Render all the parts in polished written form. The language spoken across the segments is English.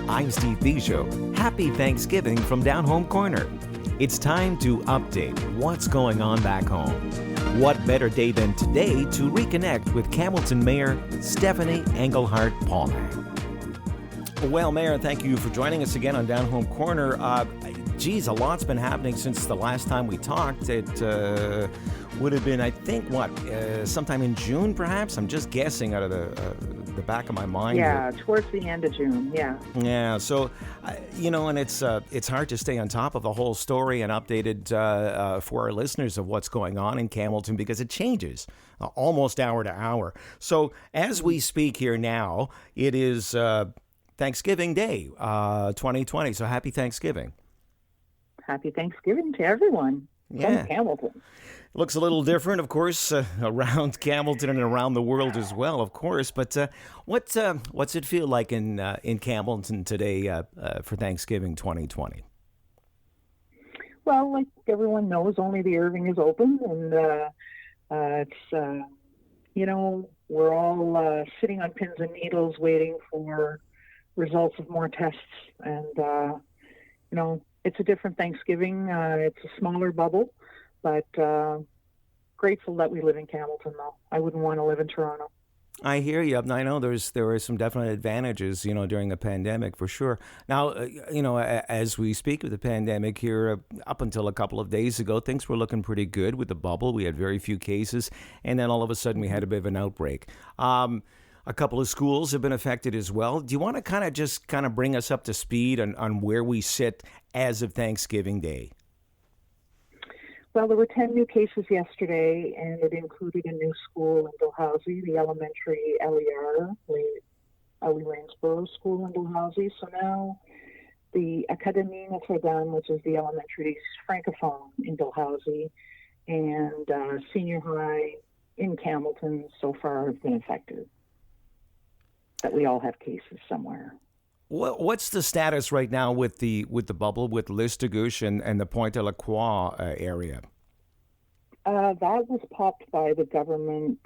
I'm Steve Bujold. Happy Thanksgiving from Down Home Corner. It's time to update what's going on back home. What better day than today to reconnect with Campbellton Mayor Stephanie Anglehart-Paulin. Well, Mayor, thank you for joining us again on Down Home Corner. A lot's been happening since the last time we talked. It would have been, I think, sometime in June, perhaps? I'm just guessing out of the back of my mind. Yeah, towards the end of June, yeah. Yeah, so, and it's hard to stay on top of the whole story and updated for our listeners of what's going on in Campbellton because it changes almost hour to hour. So as we speak here now, it is Thanksgiving Day 2020, so happy Thanksgiving. Happy Thanksgiving to everyone from Campbellton. Looks a little different, of course, around Campbellton and around the world as well, of course. But what's it feel like in Campbellton today for Thanksgiving 2020? Well, like everyone knows, only the Irving is open, and it's we're all sitting on pins and needles waiting for results of more tests, and it's a different Thanksgiving. It's a smaller bubble, but grateful that we live in Campbellton, though. I wouldn't want to live in Toronto. I hear you. I know there were some definite advantages, during the pandemic for sure. Now, as we speak of the pandemic here, up until a couple of days ago, things were looking pretty good with the bubble. We had very few cases, and then all of a sudden we had a bit of an outbreak. A couple of schools have been affected as well. Do you want to kind of bring us up to speed on where we sit as of Thanksgiving Day? Well, there were 10 new cases yesterday, and it included a new school in Dalhousie, the elementary LER, Ellie Rainsborough School in Dalhousie. So now the Académie Notre-Dame, which is the elementary francophone in Dalhousie, and senior high in Campbellton so far have been affected. That we all have cases somewhere. What's the status right now with the bubble with Listegouche and the Pointe-à-la-Croix area? That was popped by the government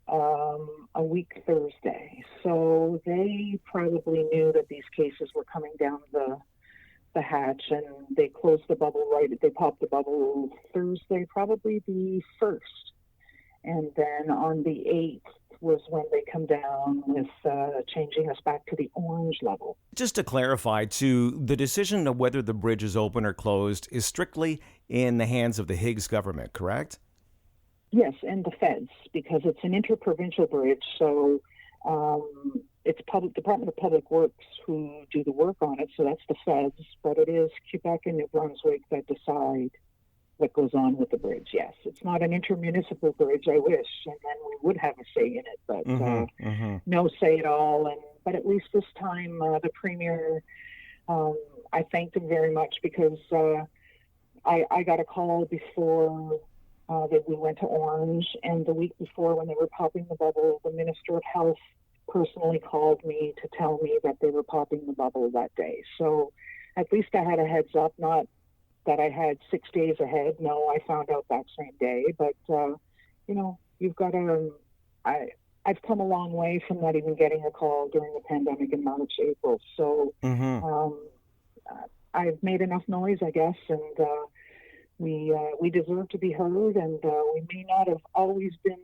a week Thursday. So they probably knew that these cases were coming down the hatch, and they closed the bubble They popped the bubble Thursday, probably the 1st. And then on the 8th was when they come down with changing us back to the orange level. Just to clarify, the decision of whether the bridge is open or closed is strictly in the hands of the Higgs government, correct? Yes, and the feds, because it's an interprovincial bridge, so it's Department of Public Works who do the work on it, so that's the feds, but it is Quebec and New Brunswick that decide what goes on with the bridge. Yes, it's not an intermunicipal bridge. I wish, and then we would have a say in it, but no say at all. But at least this time, the premier, I thanked him very much because I got a call before that we went to orange, and the week before when they were popping the bubble, the Minister of Health personally called me to tell me that they were popping the bubble that day. So at least I had a heads up, not that I had 6 days ahead. No, I found out that same day. But, you've got to... I've come a long way from not even getting a call during the pandemic in March, April. So I've made enough noise, I guess, and we deserve to be heard. And we may not have always been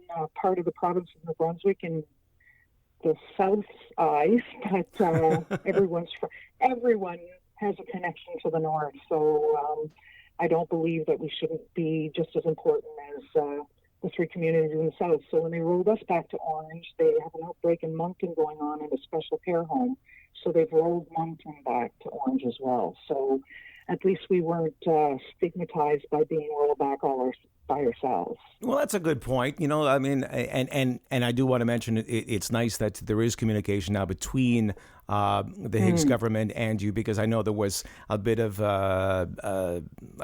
part of the province of New Brunswick in the South's eyes, but everyone has a connection to the north, so I don't believe that we shouldn't be just as important as the three communities in the south. So when they rolled us back to orange, they have an outbreak in Moncton going on in a special care home, so they've rolled Moncton back to orange as well. So at least we weren't stigmatized by being rolled back by ourselves. Well, that's a good point. And I do want to mention it's nice that there is communication now between the Higgs government and you, because I know there was a bit of a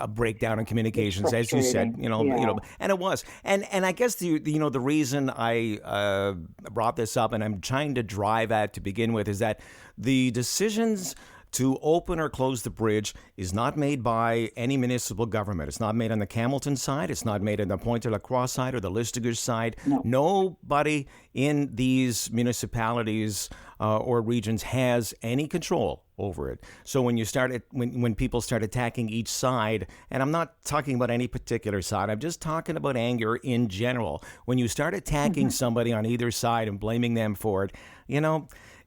breakdown in communications, as you said. And it was. And I guess the reason I brought this up, and I'm trying to drive at to begin with, is that the decisions to open or close the bridge is not made by any municipal government. It's not made on the Campbellton side. It's not made on the Pointe-à-la-Croix side or the Listegouche side. No. Nobody in these municipalities or regions has any control over it. So when people start attacking each side, and I'm not talking about any particular side, I'm just talking about anger in general. When you start attacking somebody on either side and blaming them for it,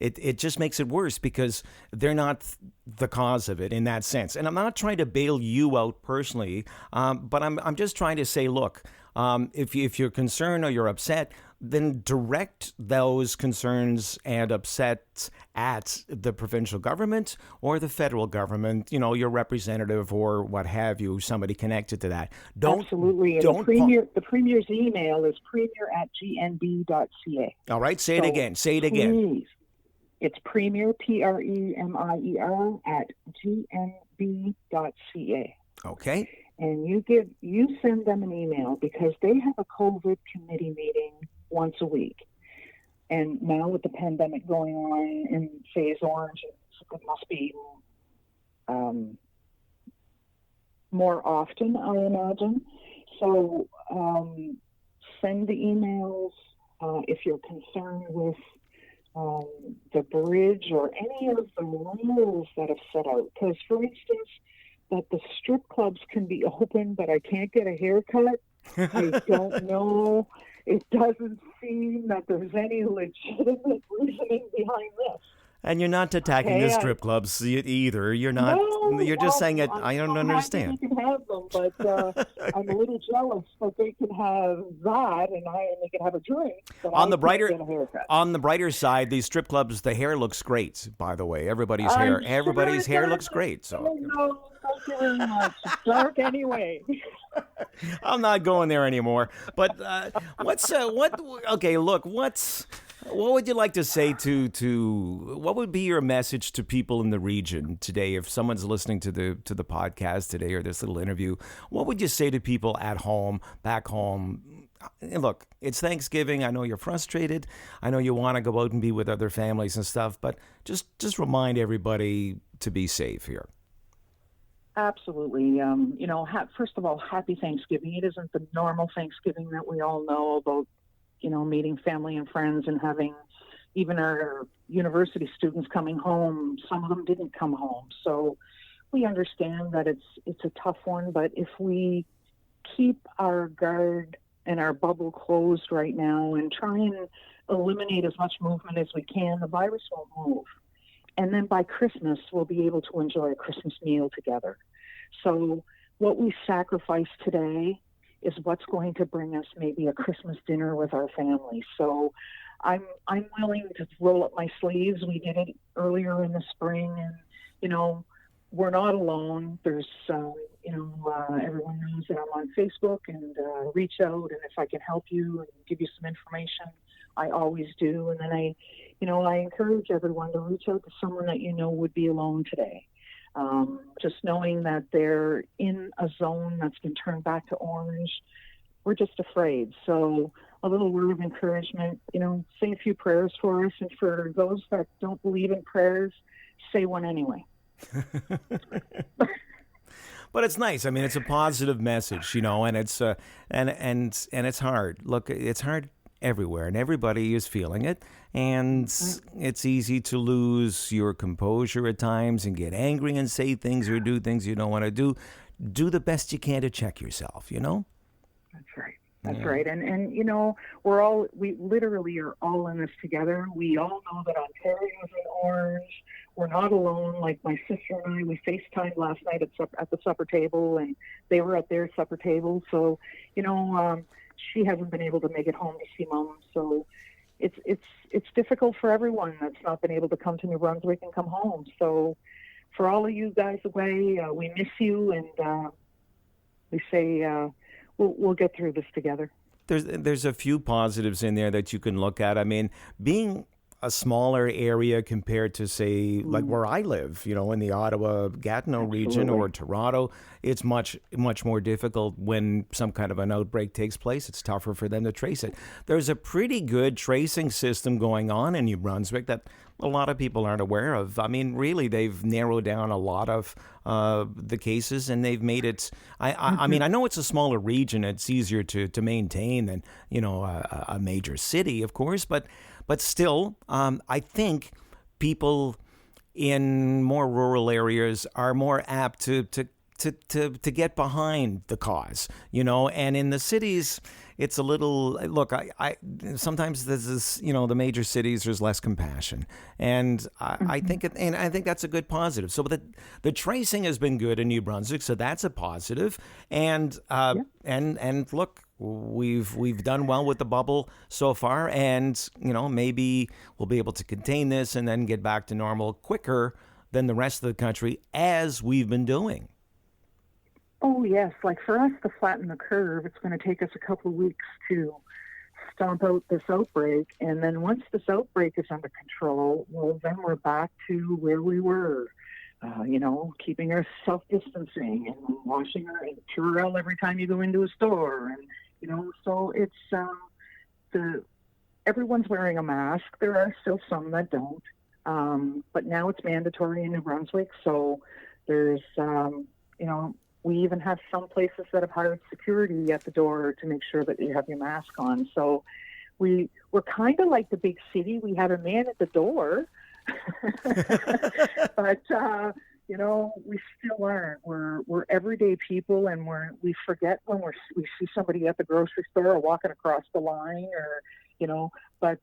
it just makes it worse because they're not the cause of it in that sense. And I'm not trying to bail you out personally, but I'm just trying to say, look, if you're concerned or you're upset, then direct those concerns and upsets at the provincial government or the federal government, your representative or what have you, somebody connected to that. Absolutely. And the Premier's email is premier@gnb.ca. All right, say it again. Please. It's Premier, Premier, @gnb.ca. Okay. And you send them an email because they have a COVID committee meeting once a week. And now with the pandemic going on in phase orange, it must be more often, I imagine. So send the emails if you're concerned with the bridge or any of the rules that have set out. Because, for instance, that the strip clubs can be open, but I can't get a haircut. I don't know. It doesn't seem that there's any legitimate reasoning behind this. And you're not attacking the strip clubs either. You're not. No, you're just saying it. I don't understand. They can have them, but I'm a little jealous that they can have that, and they can have a drink. On the brighter side, these strip clubs, the hair looks great. By the way, everybody's hair looks great. So. No, thank you very much. It's dark anyway. I'm not going there anymore. But what would you like to say what would be your message to people in the region today? If someone's listening to the podcast today or this little interview, what would you say to people at home, back home? Look, it's Thanksgiving. I know you're frustrated. I know you want to go out and be with other families and stuff, but just remind everybody to be safe here. Absolutely. First of all, happy Thanksgiving. It isn't the normal Thanksgiving that we all know about, meeting family and friends and having even our university students coming home. Some of them didn't come home. So we understand that it's a tough one, but if we keep our guard and our bubble closed right now and try and eliminate as much movement as we can, the virus won't move. And then by Christmas, we'll be able to enjoy a Christmas meal together. So what we sacrifice today is what's going to bring us maybe a Christmas dinner with our family. So I'm willing to roll up my sleeves. We did it earlier in the spring, and, we're not alone. There's, everyone knows that I'm on Facebook and reach out, and if I can help you and give you some information, I always do. And then I encourage everyone to reach out to someone that would be alone today. Just knowing that they're in a zone that's been turned back to orange, we're just afraid. So a little word of encouragement, say a few prayers for us. And for those that don't believe in prayers, say one anyway. But it's nice. I mean, it's a positive message, and it's and it's hard. Look, it's hard everywhere, and everybody is feeling it. And it's easy to lose your composure at times and get angry and say things or do things you don't want to do. Do the best you can to check yourself, That's right. That's right. And we literally are all in this together. We all know that Ontario is in orange. We're not alone. Like my sister and I, we FaceTimed last night at the supper table, and they were at their supper table. So, she hasn't been able to make it home to see Mom. So it's difficult for everyone that's not been able to come to New Brunswick and come home. So for all of you guys away, we miss you, and we say we'll get through this together. There's a few positives in there that you can look at. I mean, being a smaller area compared to, say, like where I live, in the Ottawa-Gatineau region or Toronto, it's much, much more difficult when some kind of an outbreak takes place. It's tougher for them to trace it. There's a pretty good tracing system going on in New Brunswick that a lot of people aren't aware of. I mean, really, they've narrowed down a lot of the cases, and they've made it. I mean, I know it's a smaller region; it's easier to maintain than a major city, of course. But still, I think people in more rural areas are more apt to get behind the cause, and in the cities, it's a little, look, I sometimes there's this, the major cities, there's less compassion. And I think I think that's a good positive. So the tracing has been good in New Brunswick, so that's a positive. And and look, we've done well with the bubble so far, and maybe we'll be able to contain this and then get back to normal quicker than the rest of the country, as we've been doing. Oh, yes. Like for us to flatten the curve, it's going to take us a couple of weeks to stomp out this outbreak. And then once this outbreak is under control, well, then we're back to where we were, keeping our self-distancing and washing our Purell every time you go into a store. And, so it's everyone's wearing a mask. There are still some that don't. But now it's mandatory in New Brunswick. So there's, we even have some places that have hired security at the door to make sure that you have your mask on. So we're kind of like the big city. We have a man at the door, but we still aren't. We're everyday people, and we forget when we see somebody at the grocery store or walking across the line, or But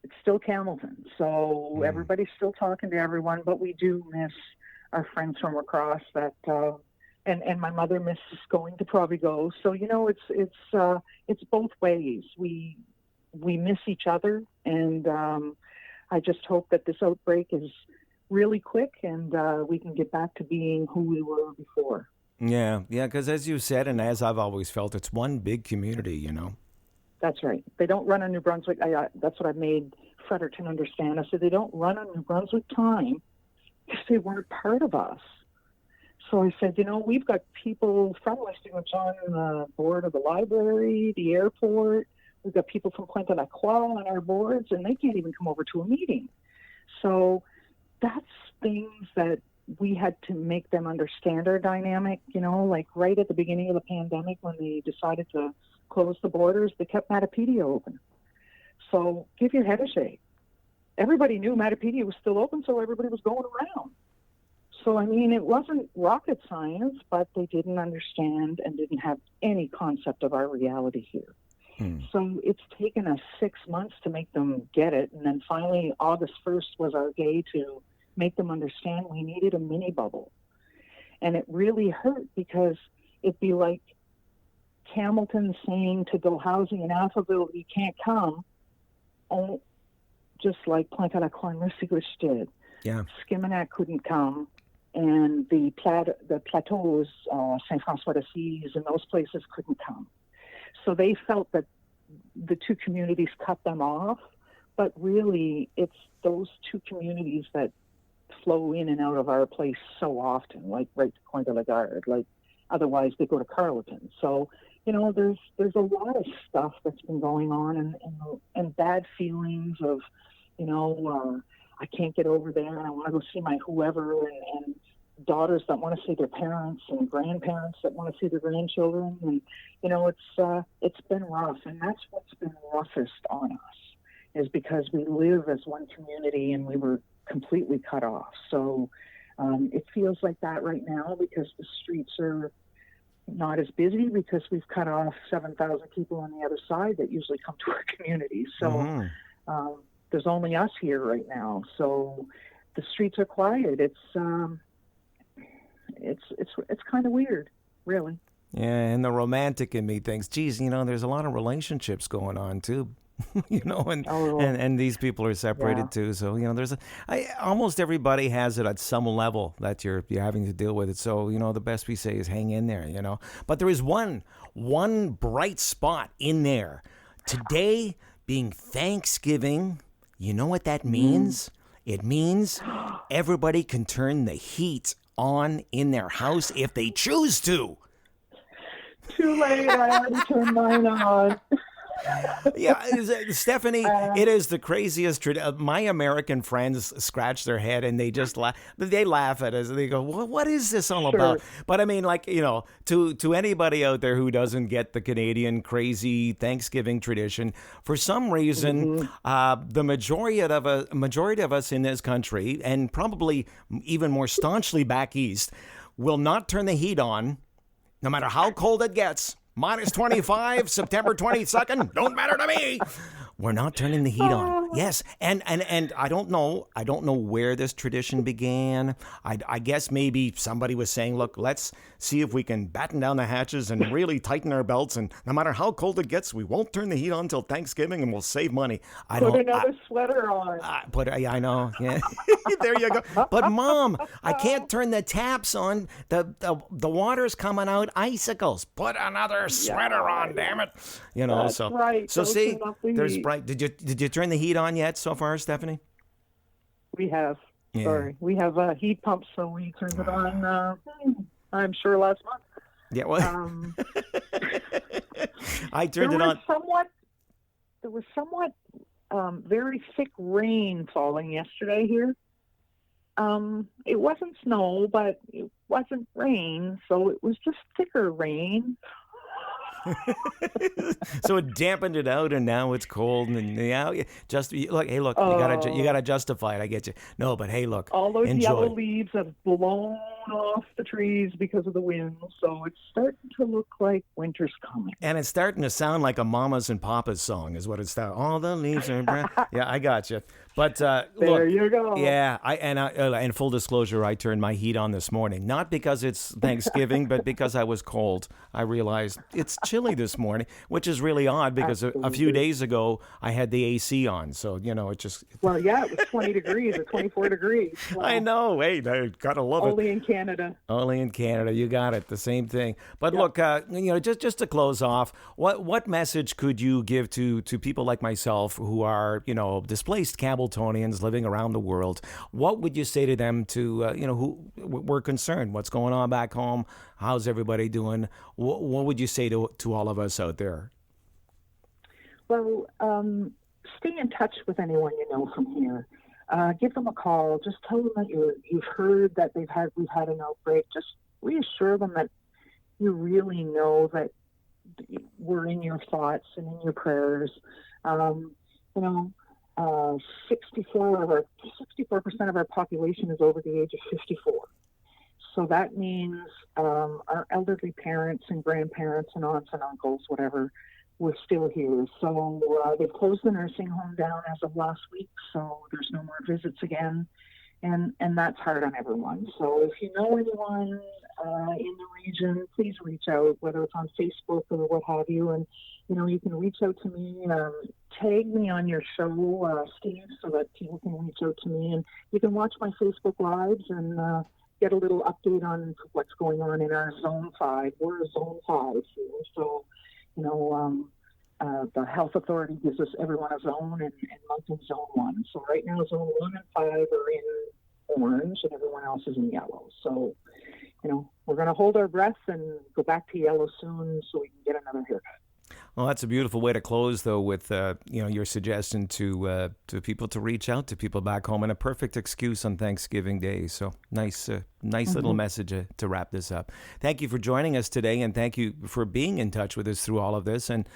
it's still Campbellton, so everybody's still talking to everyone. But we do miss our friends from across that, and my mother misses going to Provigo. So it's both ways. We miss each other, and I just hope that this outbreak is really quick and we can get back to being who we were before. Yeah, because as you said, and as I've always felt, it's one big community. That's right. They don't run on New Brunswick. That's what I made Fredericton understand. I said they don't run on New Brunswick time, they weren't part of us. So I said, we've got people from Westinghouse on the board of the library, the airport. We've got people from Pointe-à-la-Croix on our boards, and they can't even come over to a meeting. So that's things that we had to make them understand our dynamic, like right at the beginning of the pandemic when they decided to close the borders, they kept Matapedia open. So give your head a shake. Everybody knew Matapedia was still open, so everybody was going around. So, it wasn't rocket science, but they didn't understand and didn't have any concept of our reality here. So it's taken us 6 months to make them get it. And then finally, August 1st was our day to make them understand we needed a mini bubble. And it really hurt because it'd be like Campbellton saying to Dalhousie and Alphaville, you can't come, just like Pointe-à-la-Croix and Mercier did. Yeah. Skiminac couldn't come, and the plateaus, Saint-François-d'Assise, and those places couldn't come. So they felt that the two communities cut them off, but really it's those two communities that flow in and out of our place so often, like right to Pointe-de-la-Garde, like otherwise they go to Carleton. So, there's a lot of stuff that's been going on and bad feelings of, I can't get over there and I want to go see my whoever, and daughters that want to see their parents and grandparents that want to see their grandchildren. And, it's been rough. And that's what's been roughest on us, is because we live as one community and we were completely cut off. So it feels like that right now because the streets are not as busy because we've cut off 7,000 people on the other side that usually come to our community. So there's only us here right now. So the streets are quiet. It's kind of weird, really. Yeah, and the romantic in me thinks, geez, there's a lot of relationships going on too. And these people are separated too. So there's almost everybody has it at some level that you're having to deal with it. So the best we say is hang in there. But there is one bright spot in there today, being Thanksgiving. You know what that means? It means everybody can turn the heat on in their house if they choose to. Too late. I already turned mine on. Yeah, Stephanie, it is the craziest. My American friends scratch their head and they just laugh. They laugh at us. They go, what is this all Sure. about? But I mean, like, to anybody out there who doesn't get the Canadian crazy Thanksgiving tradition, for some reason, the majority of us in this country, and probably even more staunchly back east, will not turn the heat on, no matter how cold it gets. Minus 25, September 22nd, don't matter to me. We're not turning the heat on. Yes, and I don't know where this tradition began. I guess maybe somebody was saying, look, let's see if we can batten down the hatches and really tighten our belts, and no matter how cold it gets, we won't turn the heat on until Thanksgiving, and we'll save money. Put another sweater on. I know. Yeah. There you go. But Mom, I can't turn the taps on. The water's coming out icicles. Put another sweater on, damn it. That's right. So Those see, are lovely there's heat. bright. Did you turn the heat on yet so far, Stephanie? We have. Yeah. Sorry. We have a heat pump, so we turned it on, I'm sure, last month. Yeah, well, I turned it on. There was somewhat very thick rain falling yesterday here. It wasn't snow, but it wasn't rain, so it was just thicker rain. So it dampened it out, and now it's cold, and just look. Hey, look, you gotta justify it. I get you. No, but hey, look, All those enjoy. yellow leaves have blown off the trees because of the wind, so it's starting to look like winter's coming. And it's starting to sound like a Mamas and Papas song, is what it's starting. All the leaves are brown. Yeah, I got you. But There look, you go. yeah, and full disclosure, I turned my heat on this morning, not because it's Thanksgiving, but because I was cold. I realized it's chilly this morning, which is really odd because a few days ago I had the AC on, so it just. Well, yeah, it was 20 degrees or 24 degrees. Wow. I know. Hey, I gotta love it. Only in Canada. Only in Canada, you got it. The same thing. But look, just to close off, what message could you give to people like myself who are displaced Campbelltonians living around the world? What would you say to them who were concerned? What's going on back home? How's everybody doing? What would you say to all of us out there? Well, stay in touch with anyone you know from here. Give them a call. Just tell them that you've heard that we've had an outbreak. Just reassure them that you really know that we're in your thoughts and in your prayers. 64% of our population is over the age of 54. So that means our elderly parents and grandparents and aunts and uncles, whatever, we're still here. So they've closed the nursing home down as of last week, so there's no more visits again. And that's hard on everyone. So if you know anyone in the region, please reach out, whether it's on Facebook or what have you. And, you can reach out to me, tag me on your show, Steve, so that people can reach out to me. And you can watch my Facebook Lives and get a little update on what's going on in our Zone 5. We're Zone 5 here. So, the health authority gives us everyone a zone, and Moncton's Zone 1. So right now, Zone 1 and 5 are in orange, and everyone else is in yellow. So, we're going to hold our breath and go back to yellow soon so we can get another haircut. Well, that's a beautiful way to close, though, with your suggestion to people to reach out to people back home, and a perfect excuse on Thanksgiving Day. So nice little message to wrap this up. Thank you for joining us today, and thank you for being in touch with us through all of this. And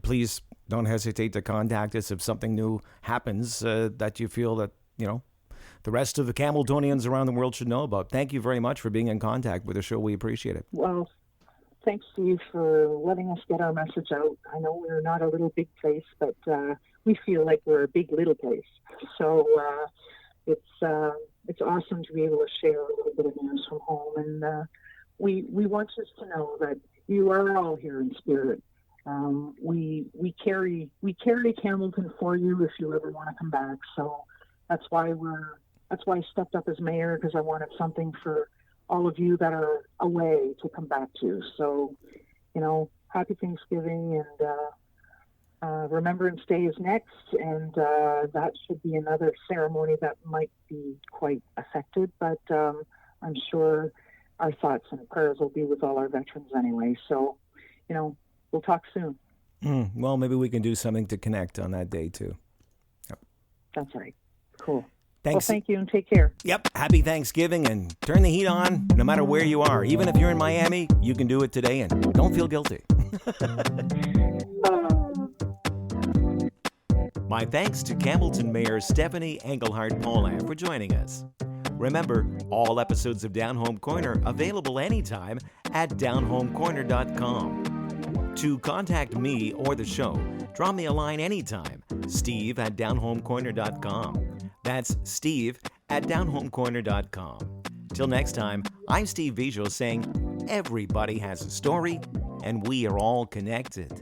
please don't hesitate to contact us if something new happens that you feel that the rest of the Campbelltonians around the world should know about. Thank you very much for being in contact with the show. We appreciate it. Well, thanks, Steve, for letting us get our message out. I know we're not a little big place, but we feel like we're a big little place. So it's awesome to be able to share a little bit of news from home. And we want you to know that you are all here in spirit. We carry Campbellton for you if you ever want to come back. So that's why I stepped up as mayor, because I wanted something for all of you that are away to come back to. So, happy Thanksgiving, and Remembrance Day is next, and that should be another ceremony that might be quite affected, but I'm sure our thoughts and prayers will be with all our veterans anyway. So, we'll talk soon. Well, maybe we can do something to connect on that day, too. Yep. That's right. Cool. Thanks. Well, thank you and take care. Yep. Happy Thanksgiving, and turn the heat on no matter where you are. Even if you're in Miami, you can do it today, and don't feel guilty. My thanks to Campbellton Mayor Stephanie Anglehart-Paulin for joining us. Remember, all episodes of Down Home Corner available anytime at downhomecorner.com. To contact me or the show, drop me a line anytime, steve@downhomecorner.com. That's steve@downhomecorner.com. Till next time, I'm Steve Bujold saying, everybody has a story, and we are all connected.